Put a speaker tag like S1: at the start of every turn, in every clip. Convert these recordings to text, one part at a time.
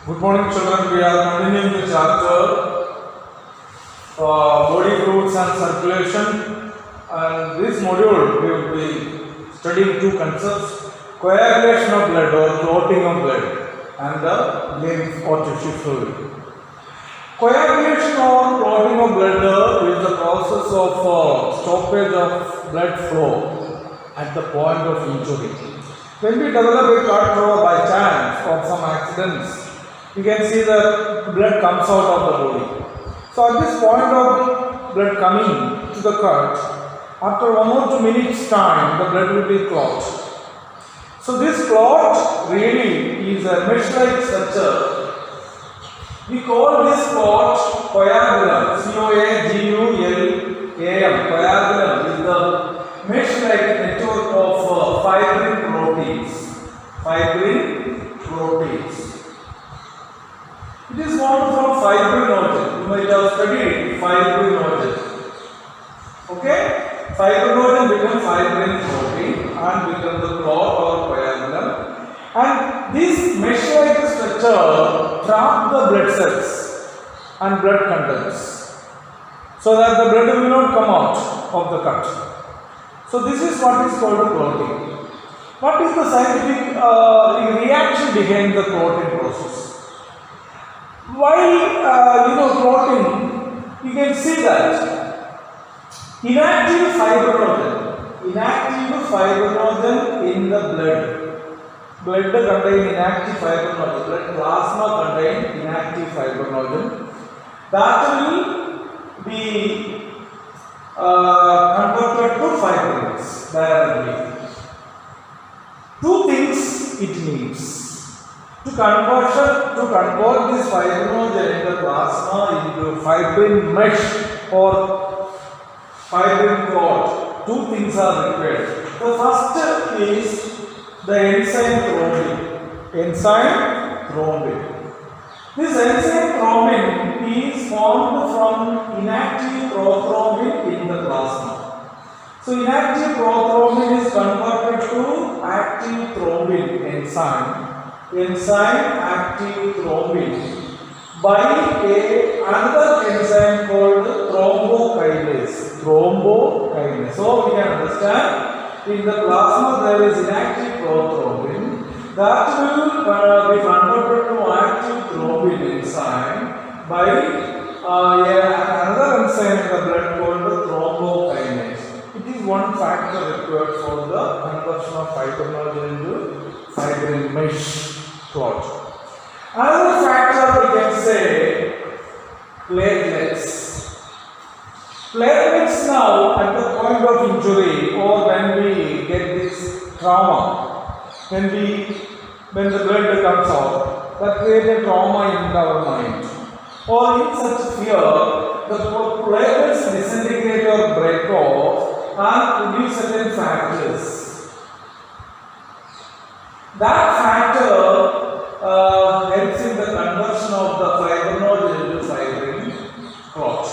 S1: Good morning, children. We are continuing the chapter body fluids and circulation. And this module we will be studying two concepts: coagulation of blood or clotting of blood, and the lymph or tissue fluid. Coagulation or clotting of blood is the process of stoppage of blood flow at the point of injury. When we develop a cut by chance or some accidents, you can see the blood comes out of the body. So at this point of blood coming to the cut, after 1 or 2 minutes time, the blood will be clot. So this clot really is a mesh-like structure. We call this clot coagulum. C-O-A-G-U-L-A-M. Coagulum is the mesh-like network of fibrin proteins. Fibrin proteins. It is formed from fibrinogen. You might have studied fibrinogen. Okay? Fibrinogen becomes fibrin protein and becomes the clot or coagulum. And this mesh-like structure traps the blood cells and blood contents so that the blood will not come out of the cut. So this is what is called clotting. What is the scientific reaction behind the clotting process? While clotting, you can see that inactive fibrinogen in the blood contain inactive fibrinogen, blood plasma contain inactive fibrinogen that will be converted to fibrins directly. Two things it needs. To convert this fibrinogen in the plasma into fibrin mesh or fibrin clot, two things are required. The first is the enzyme thrombin. This enzyme thrombin is formed from inactive prothrombin in the plasma. So inactive prothrombin is converted to active thrombin enzyme active thrombin by another enzyme called thrombokinase. So we can understand in the plasma there is inactive prothrombin that will be converted to active thrombin enzyme by another enzyme in the blood called thrombokinase. It is one factor required for the conversion of fibrinogen into fibrin mesh clot. Another factor we can say platelets. Platelets now at the point of injury or when we get this trauma, when the blood comes out, that creates a trauma in our mind. Or in such fear, the platelets disintegrate or break off and produce certain factors. That factor helps in the conversion of the fibrinogen into fibrin clot.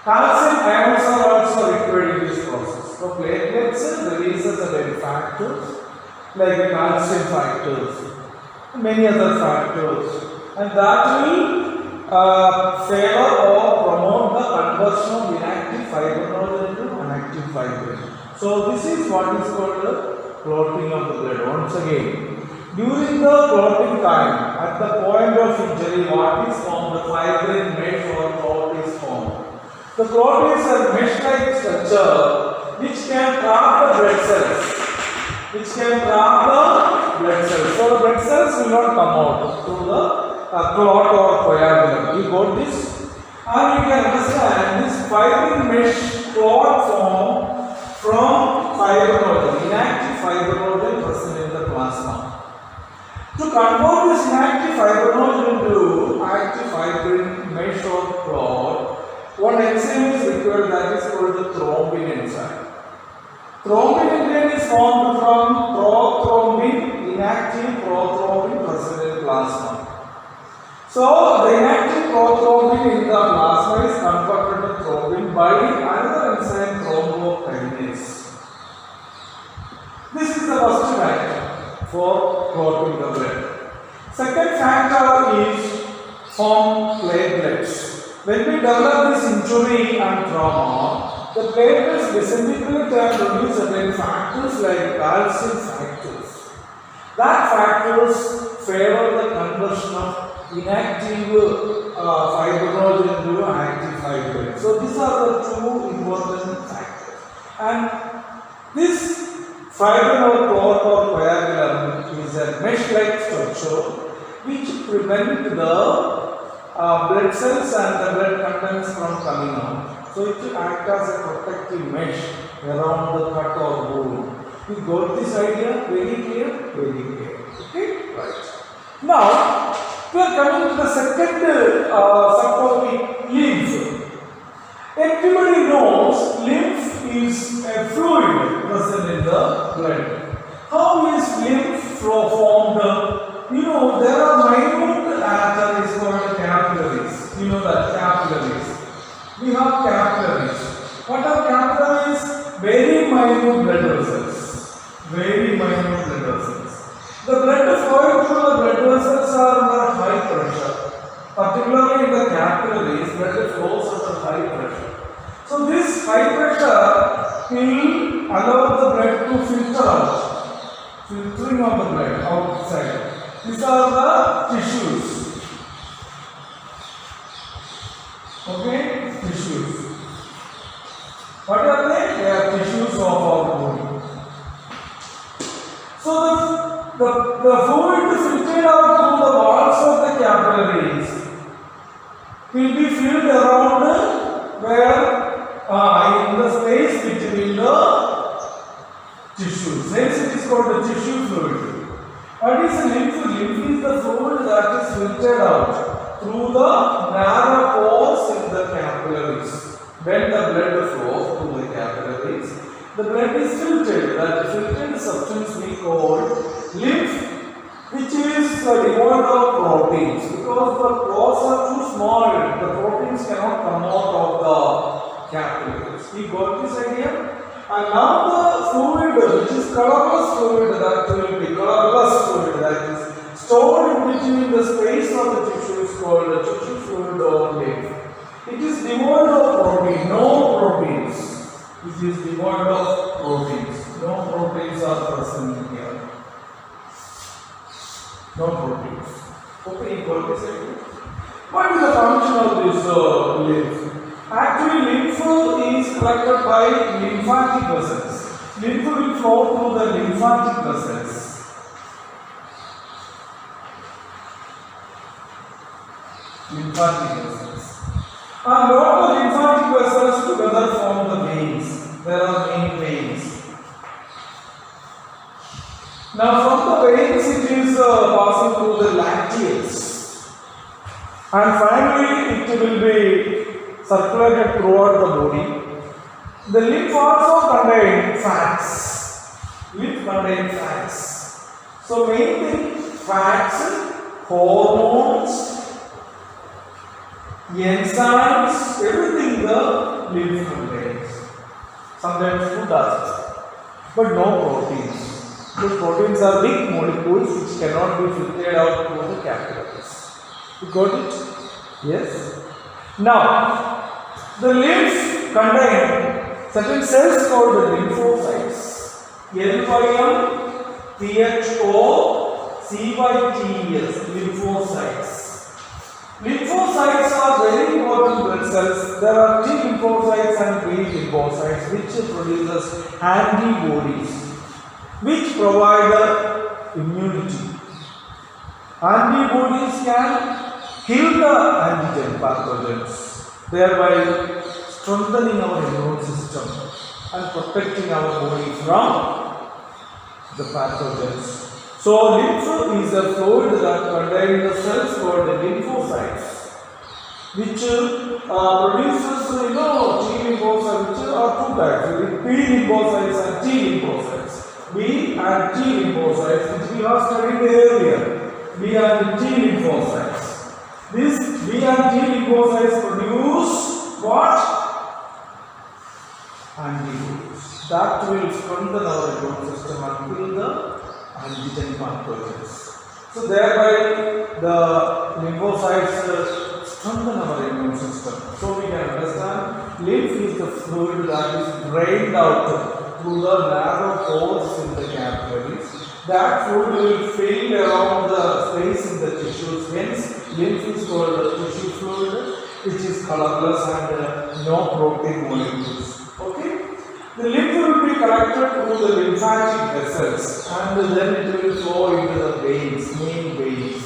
S1: Calcium ions are also required in this process. So platelets releases certain factors like calcium factors, many other factors, and that will favor or promote the conversion of inactive fibrinogen into active fibrin. So this is what is called the clotting of the blood. Once again, during the clotting time, at the point of injury, what is formed? The fibrin mesh or clot is formed. The clot is a mesh-like structure which can trap the blood cells. So the blood cells will not come out through the clot or coagulum. You got this? And you can understand this fibrin mesh clot formed from fibrinogen, inactive fibrinogen present in the plasma. To convert this inactive fibrinogen into active fibrin mesh or clot, one enzyme is required that is called the thrombin enzyme. Thrombin enzyme is formed from prothrombin, inactive prothrombin present in plasma. So the inactive prothrombin in the plasma is converted to thrombin by another enzyme thrombokinase. This is the first factor for clotting the blood. Second factor is form platelets. When we develop this injury and trauma, the platelets disintegrate and produce certain factors like calcium factors. That factors favor the conversion of inactive fibrinogen into active fibrin. So these are the two important factors. And this fibrin or clot or coagulum is a mesh-like structure which prevent the blood cells and the blood contents from coming out. So it will act as a protective mesh around the cut or wound. You got this idea? Very clear? Very clear. Okay? Right. Now, we are coming to the second subtopic, lymph. Everybody knows lymph is a fluid present in the blood. How is lymph flow formed? You know, there are minute arteries called capillaries. You know that, capillaries. We have capillaries. What are capillaries? Very minute blood vessels. Very minute blood vessels. The blood flowing through the blood vessels are under high pressure. Particularly in the capillaries, blood flows under high pressure. So this high pressure will allow the blood to filter out. Filtering of the blood outside. These are the tissues. Okay? Tissues. What are they? They are tissues of our body. So the fluid filtered out through the walls of the capillaries will be filled around where in the space between the tissues. Hence it is called the tissue fluid. What is lymph? Lymph is the fluid that is filtered out through the narrow pores in the capillaries. When the blood flows through the capillaries, the blood is filtered. That filtered substance we call lymph, which is devoid of proteins, because the pores are too small. The proteins cannot come out of the capillaries. We got this idea? And now the fluid, which is colorless fluid, that will be colorless fluid, that is stored in between the space of the tissue, is called the tissue fluid or lymph. It is devoid of protein, no proteins. It is devoid of proteins. No proteins are present here. No proteins. Okay, you got this idea? What is the function of this lymph? Actually, lymph is collected by lymphatic vessels. Lymph will flow through the lymphatic vessels. Lymphatic vessels. And all the lymphatic vessels together form the veins. There are many veins. Now, from the veins, it is passing through the lacteals. And finally, it will be circulated throughout the body. The lymph also contains fats. Lymph contains fats. So main thing, fats, hormones, enzymes, everything the lymph contains. Sometimes food does, but no proteins. Those proteins are big molecules which cannot be filtered out through the capillaries. You got it? Yes? Now, the lymph contains certain cells called the lymphocytes. LYMPHOCYTES, lymphocytes. Lymphocytes are very important blood cells. There are T lymphocytes and B lymphocytes which produces antibodies which provide immunity. Antibodies can kill the antigen pathogens, thereby strengthening our immune system and protecting our body from the pathogens. So, lymph is a fluid that contains the cells called the lymphocytes, which produces, T lymphocytes, which are two types, B lymphocytes and T lymphocytes. B and T lymphocytes, which we have studied earlier. B and T lymphocytes. This B and T lymphocytes produce what? Antibodies. That will strengthen our immune system and kill the antigen pathogens. So thereby the lymphocytes strengthen our immune system. So we can understand lymph is the fluid that is drained out through the narrow pores in the capillaries. That fluid will fill around the space in the tissues. Hence, lymph is called tissue fluid, which is colorless and no protein molecules. Okay. The lymph will be collected through the lymphatic vessels and then it will flow into the veins, main veins.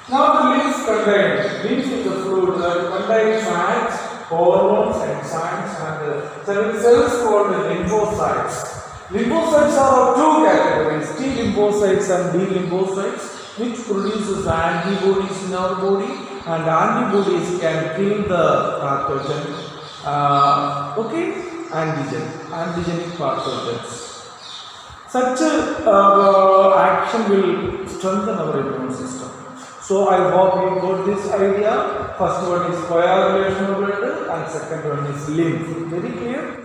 S1: Now the lymph is the fluid that contains fats, hormones, enzymes and cells called lymphocytes. Lymphocytes are of two categories, T lymphocytes and B lymphocytes, which produces antibodies in our body, and antibodies can kill the pathogen. Antigenic pathogens. Such action will strengthen our immune system. So I hope you got this idea. First one is coagulation of blood and second one is lymph. Very clear?